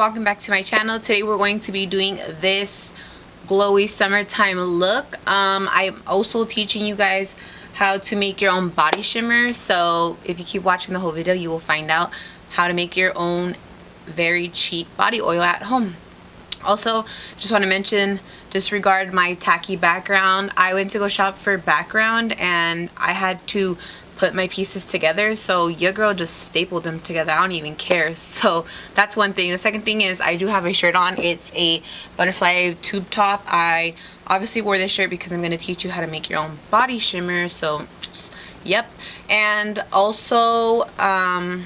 welcome back to my channel. Today we're going to be doing this glowy summertime look. I'm also teaching you guys how to make your own body shimmer, so if you keep watching the whole video you will find out how to make your own very cheap body oil at home. Also, just want to mention, disregard my tacky background. I went to go shop for background and I had to put my pieces together, so your girl just stapled them together. I don't even care. So that's one thing. The second thing is I do have a shirt on. It's a butterfly tube top. I obviously wore this shirt because I'm going to teach you how to make your own body shimmer, so yep. And also I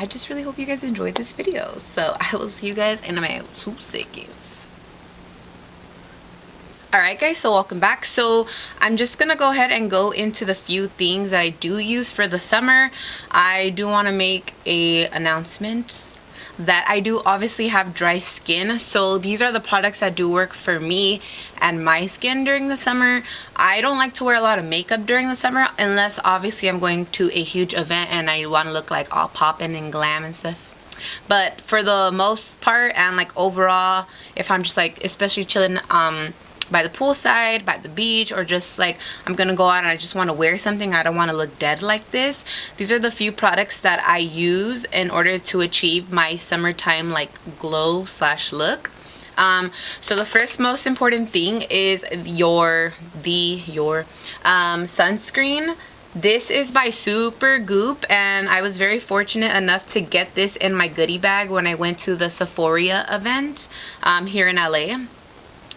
just really hope you guys enjoyed this video, so I will see you guys in about 2 seconds. Alright guys, so welcome back. So I'm just gonna go ahead and go into the few things that I do use for the summer. I do want to make a announcement that I do obviously have dry skin, so these are the products that do work for me and my skin during the summer. I don't like to wear a lot of makeup during the summer unless obviously I'm going to a huge event and I want to look like all poppin' and glam and stuff. But for the most part, and like overall, if I'm just like especially chilling by the poolside, by the beach, or just like I'm gonna go out and I just want to wear something, I don't want to look dead like this, these are the few products that I use in order to achieve my summertime like glow slash look. So the first most important thing is your sunscreen. This is by Super Goop, and I was very fortunate enough to get this in my goodie bag when I went to the Sephora event here in LA.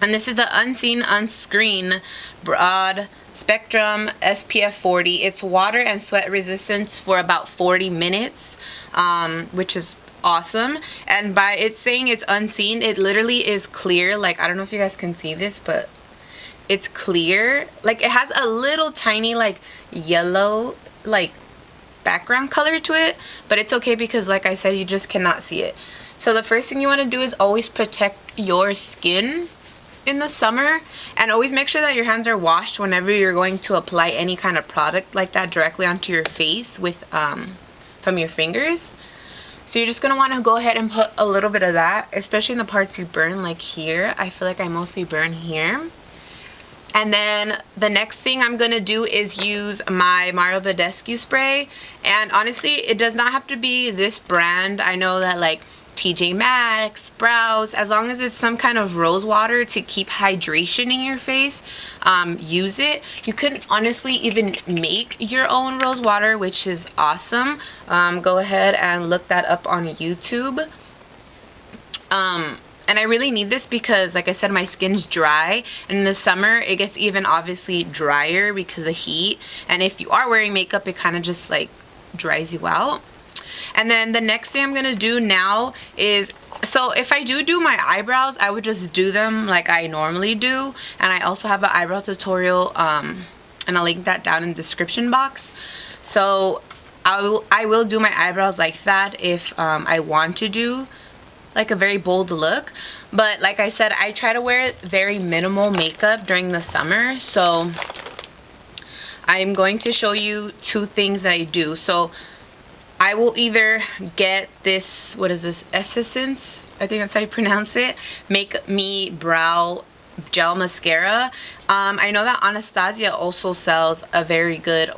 And this is the Unseen Unscreen Broad Spectrum SPF 40. It's water and sweat resistance for about 40 minutes, which is awesome. And by it saying it's unseen, it literally is clear. Like, I don't know if you guys can see this, but it's clear. Like, it has a little tiny like yellow like background color to it, but it's okay because like I said, you just cannot see it. So the first thing you want to do is always protect your skin in the summer, and always make sure that your hands are washed whenever you're going to apply any kind of product like that directly onto your face with from your fingers. So you're just gonna want to go ahead and put a little bit of that, especially in the parts you burn, like here. I feel like I mostly burn here. And then the next thing I'm gonna do is use my Mario Badescu spray, and honestly it does not have to be this brand. I know that like TJ Maxx, Sprouts, as long as it's some kind of rose water to keep hydration in your face, use it. You could honestly even make your own rose water, which is awesome. Go ahead and look that up on YouTube. And I really need this because, like I said, my skin's dry, and in the summer it gets even obviously drier because of the heat, and if you are wearing makeup it kind of just like dries you out. And then the next thing I'm gonna do now is, so if I do my eyebrows, I would just do them like I normally do, and I also have an eyebrow tutorial and I'll link that down in the description box. So I will do my eyebrows like that if I want to do like a very bold look, but like I said, I try to wear very minimal makeup during the summer. So I'm going to show you 2 things that I do. So I will either get this, what is this, Essence, I think that's how you pronounce it, Make Me Brow Gel Mascara. I know that Anastasia also sells a very good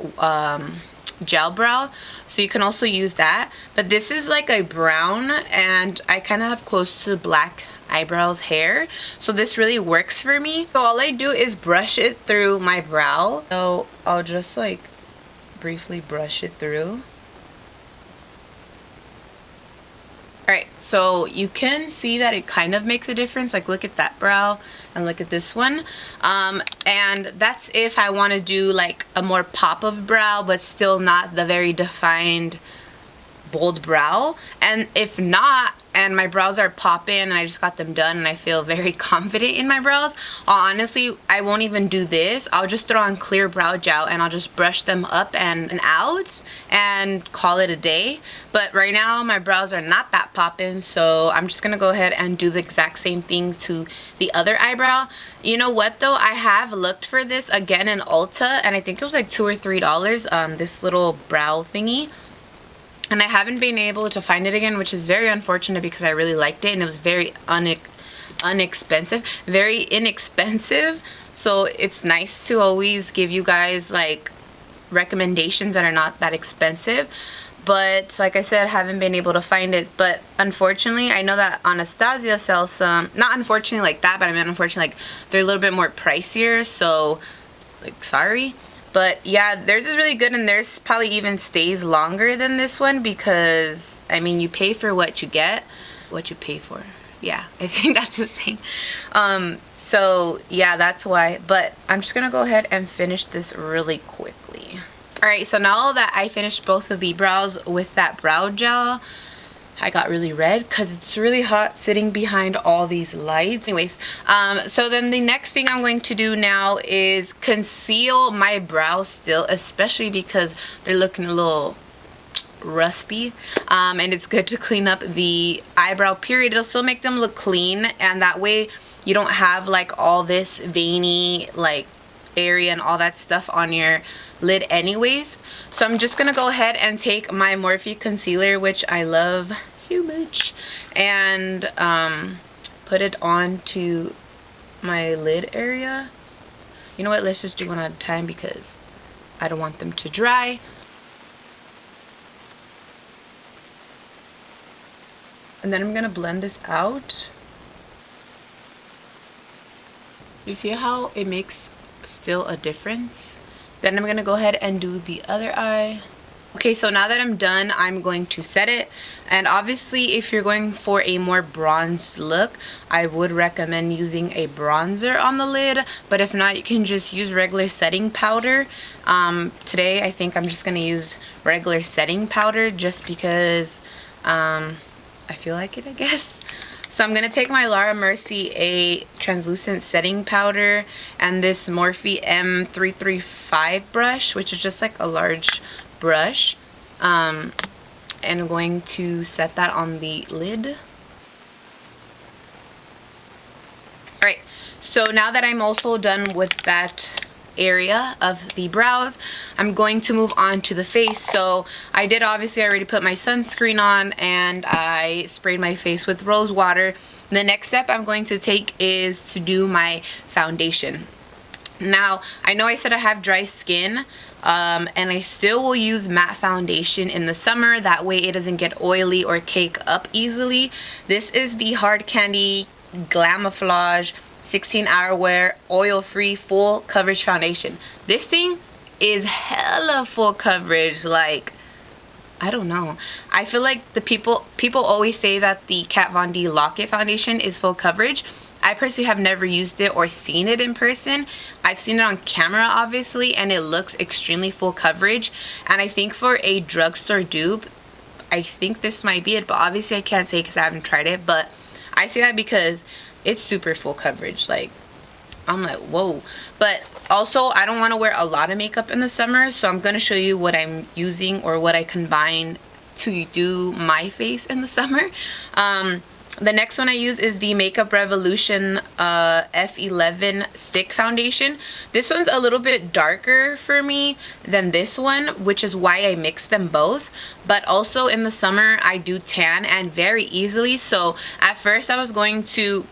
gel brow, so you can also use that. But this is like a brown, and I kind of have close to black eyebrows hair, so this really works for me. So all I do is brush it through my brow. So I'll just like briefly brush it through. Alright, so you can see that it kind of makes a difference. Like, look at that brow and look at this one. And that's if I want to do like a more pop of brow but still not the very defined bold brow. And if not, and my brows are popping and I just got them done and I feel very confident in my brows, honestly I won't even do this. I'll just throw on clear brow gel and I'll just brush them up and out and call it a day. But right now my brows are not that popping, so I'm just gonna go ahead and do the exact same thing to the other eyebrow. You know what though, I have looked for this again in Ulta, and I think it was like $2 or $3, this little brow thingy. and I haven't been able to find it again, which is very unfortunate because I really liked it and it was very very inexpensive. So it's nice to always give you guys like recommendations that are not that expensive. But like I said, I haven't been able to find it. But unfortunately, I know that Anastasia sells some, not unfortunately like that, but I mean unfortunately like they're a little bit more pricier, so like sorry. But yeah, theirs is really good, and theirs probably even stays longer than this one because, I mean, you pay for what you get, what you pay for. Yeah, I think that's the thing. So yeah, that's why. But I'm just gonna go ahead and finish this really quickly. Alright, so now that I finished both of the brows with that brow gel, I got really red because it's really hot sitting behind all these lights. Anyways, so then the next thing I'm going to do now is conceal my brows still, especially because they're looking a little rusty, and it's good to clean up the eyebrow period. It'll still make them look clean, and that way you don't have like all this veiny like area and all that stuff on your lid anyways. So I'm just gonna go ahead and take my Morphe concealer, which I love so much, and put it onto my lid area. You know what, let's just do one at a time because I don't want them to dry. And then I'm gonna blend this out. You see how it makes still a difference? Then I'm gonna go ahead and do the other eye. Okay, so now that I'm done, I'm going to set it. And obviously, if you're going for a more bronzed look, I would recommend using a bronzer on the lid. But if not, you can just use regular setting powder. Today, I think I'm just gonna use regular setting powder just because I feel like it, I guess. So I'm going to take my Laura Mercier A translucent setting powder and this Morphe M335 brush, which is just like a large brush. And I'm going to set that on the lid. Alright, so now that I'm also done with that area of the brows, I'm going to move on to the face. So I did obviously already put my sunscreen on and I sprayed my face with rose water. The next step I'm going to take is to do my foundation. Now I know I said I have dry skin, and I still will use matte foundation in the summer, that way it doesn't get oily or cake up easily. This is the Hard Candy Glamouflage 16-hour wear oil-free full coverage foundation. This thing is hella full coverage. Like, I don't know, I feel like the people always say that the Kat Von D Lock-It foundation is full coverage. I personally have never used it or seen it in person. I've seen it on camera obviously, and it looks extremely full coverage, and I think for a drugstore dupe, I think this might be it, but obviously I can't say because I haven't tried it. But I say that because it's super full coverage. Like, I'm like, whoa. But also, I don't want to wear a lot of makeup in the summer, so I'm going to show you what I'm using or what I combine to do my face in the summer. The next one I use is the Makeup Revolution F11 Stick Foundation. This one's a little bit darker for me than this one, which is why I mix them both. But also in the summer, I do tan and very easily. So at first I was going to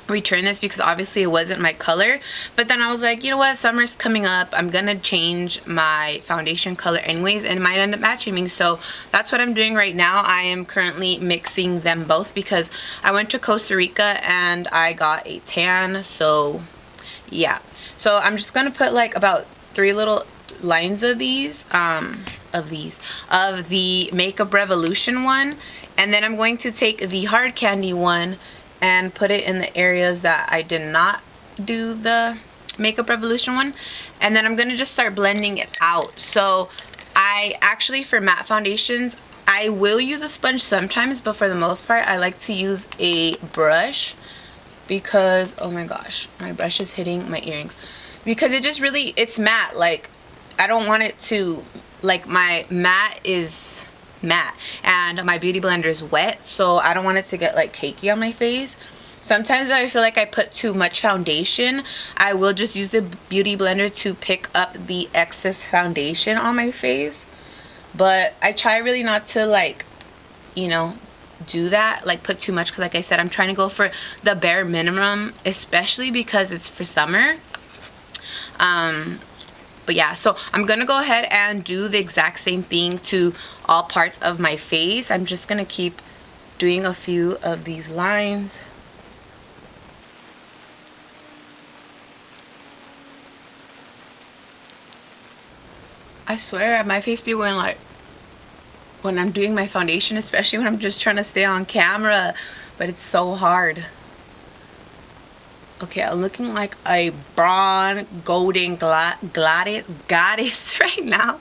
return this because obviously it wasn't my color, but then I was like, you know what, summer's coming up, I'm gonna change my foundation color anyways, and it might end up matching me. So that's what I'm doing right now. I am currently mixing them both because I went to Costa Rica and I got a tan. So yeah, so I'm just gonna put like about 3 little lines of these of the Makeup Revolution one, and then I'm going to take the Hard Candy one and put it in the areas that I did not do the Makeup Revolution one, and then I'm gonna just start blending it out. So I actually, for matte foundations, I will use a sponge sometimes, but for the most part I like to use a brush because, oh my gosh, my brush is hitting my earrings, because it just really, it's matte. Like, I don't want it to, like, my matte is matte and my beauty blender is wet, so I don't want it to get like cakey on my face. Sometimes if I feel like I put too much foundation, I will just use the beauty blender to pick up the excess foundation on my face. but I try really not to, like, you know, do that, like put too much, because like I said, I'm trying to go for the bare minimum, especially because it's for summer. But yeah, so I'm gonna go ahead and do the exact same thing to all parts of my face. I'm just gonna keep doing a few of these lines. I swear my face be wearing, like, when I'm doing my foundation, especially when I'm just trying to stay on camera, but it's so hard. Okay, I'm looking like a blonde golden goddess right now.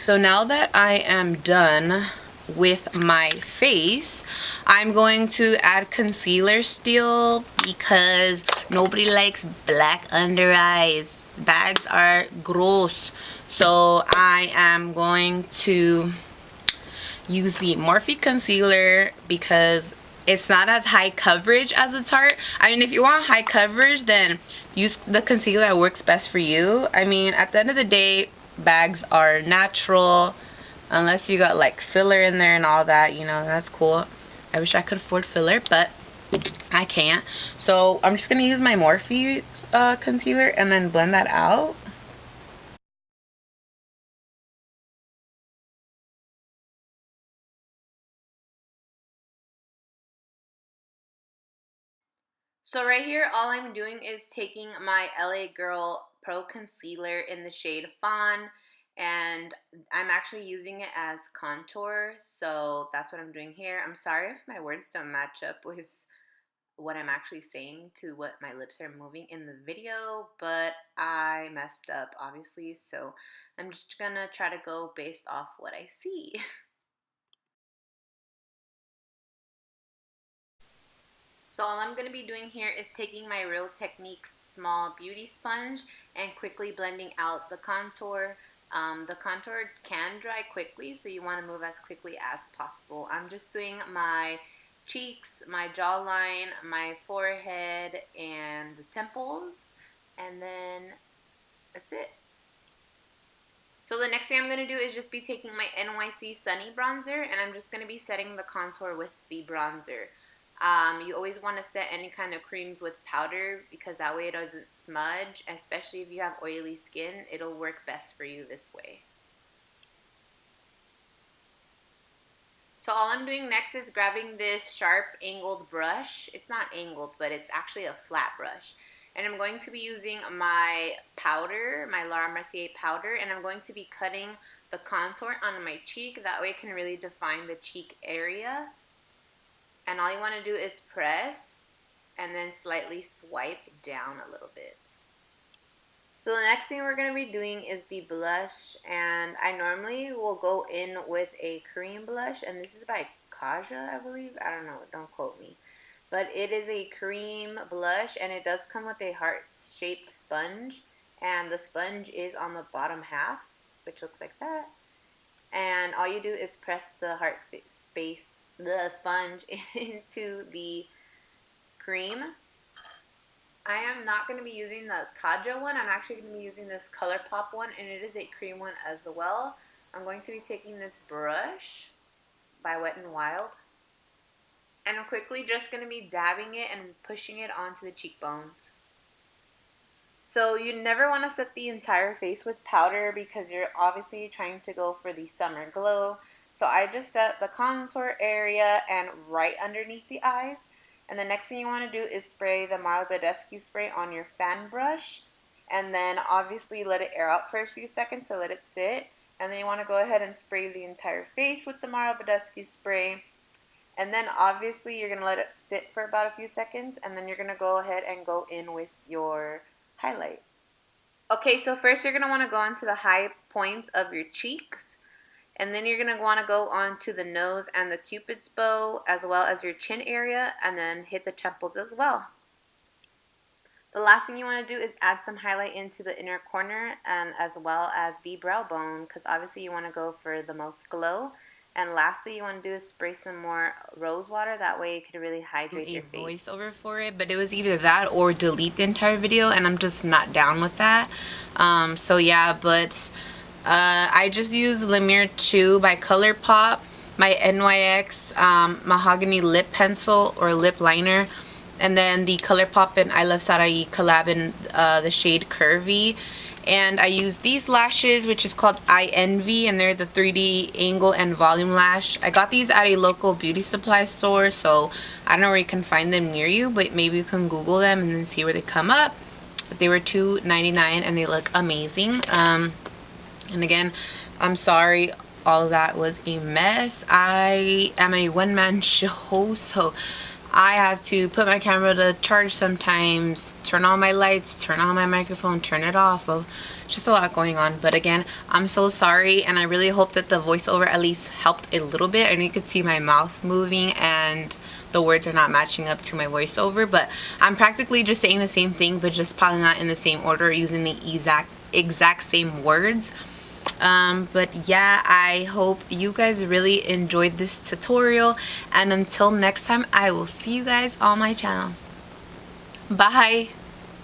So now that I am done with my face, I'm going to add concealer still, because nobody likes black under eyes. Bags are gross. So I am going to use the Morphe concealer because it's not as high coverage as the Tarte. I mean, if you want high coverage, then use the concealer that works best for you. I mean, at the end of the day, bags are natural, unless you got like filler in there and all that, you know, that's cool. I wish I could afford filler, but I can't. So I'm just gonna use my Morphe concealer and then blend that out. So right here, all I'm doing is taking my LA Girl Pro Concealer in the shade Fawn, and I'm actually using it as contour, so that's what I'm doing here. I'm sorry if my words don't match up with what I'm actually saying to what my lips are moving in the video, but I messed up, obviously, so I'm just gonna try to go based off what I see. So all I'm going to be doing here is taking my Real Techniques small beauty sponge and quickly blending out the contour. The contour can dry quickly, so you want to move as quickly as possible. I'm just doing my cheeks, my jawline, my forehead, and the temples, and then that's it. So the next thing I'm going to do is just be taking my NYC Sunny Bronzer, and I'm just going to be setting the contour with the bronzer. You always want to set any kind of creams with powder, because that way it doesn't smudge, especially if you have oily skin. It'll work best for you this way. So all I'm doing next is grabbing this sharp angled brush. It's not angled, but it's actually a flat brush. And I'm going to be using my powder, my Laura Mercier powder, and I'm going to be cutting the contour on my cheek. That way it can really define the cheek area. And all you want to do is press and then slightly swipe down a little bit. So the next thing we're going to be doing is the blush, and I normally will go in with a cream blush, and this is by Kaja, I believe. I don't know, don't quote me. But it is a cream blush, and it does come with a heart-shaped sponge, and the sponge is on the bottom half, which looks like that. And all you do is press the the sponge into the cream. I am not going to be using the Kaja one. I'm actually going to be using this ColourPop one, and it is a cream one as well. I'm going to be taking this brush by Wet n Wild, and I'm quickly just going to be dabbing it and pushing it onto the cheekbones. So you never want to set the entire face with powder, because you're obviously trying to go for the summer glow. So I just set the contour area and right underneath the eyes. And the next thing you want to do is spray the Marla Badescu spray on your fan brush. And then obviously let it air out for a few seconds, so let it sit. And then you want to go ahead and spray the entire face with the Marla Badescu spray. And then obviously you're going to let it sit for about a few seconds. And then you're going to go ahead and go in with your highlight. Okay, so first you're going to want to go onto the high points of your cheeks. And then you're going to want to go on to the nose and the cupid's bow, as well as your chin area, and then hit the temples as well. The last thing you want to do is add some highlight into the inner corner, and as well as the brow bone, because obviously you want to go for the most glow. And lastly, you want to do is spray some more rose water. That way it can really hydrate your face. Voiceover for it, but it was either that or delete the entire video, and I'm just not down with that. So yeah, but I just use Lemire 2 by ColourPop, my NYX Mahogany Lip Pencil or Lip Liner, and then the ColourPop and I Love Sarai collab in the shade Curvy. And I use these lashes, which is called I Envy, and they're the 3D angle and volume lash. I got these at a local beauty supply store, so I don't know where you can find them near you, but maybe you can Google them and then see where they come up. But they were $2.99 and they look amazing. And again, I'm sorry all of that was a mess. I am a one-man show, so I have to put my camera to charge sometimes, turn on my lights, turn on my microphone, turn it off. Well, just a lot going on. But again, I'm so sorry, and I really hope that the voiceover at least helped a little bit. And you could see my mouth moving and the words are not matching up to my voiceover, but I'm practically just saying the same thing, but just probably not in the same order, using the exact same words. But yeah, I hope you guys really enjoyed this tutorial, and until next time, I will see you guys on my channel. Bye.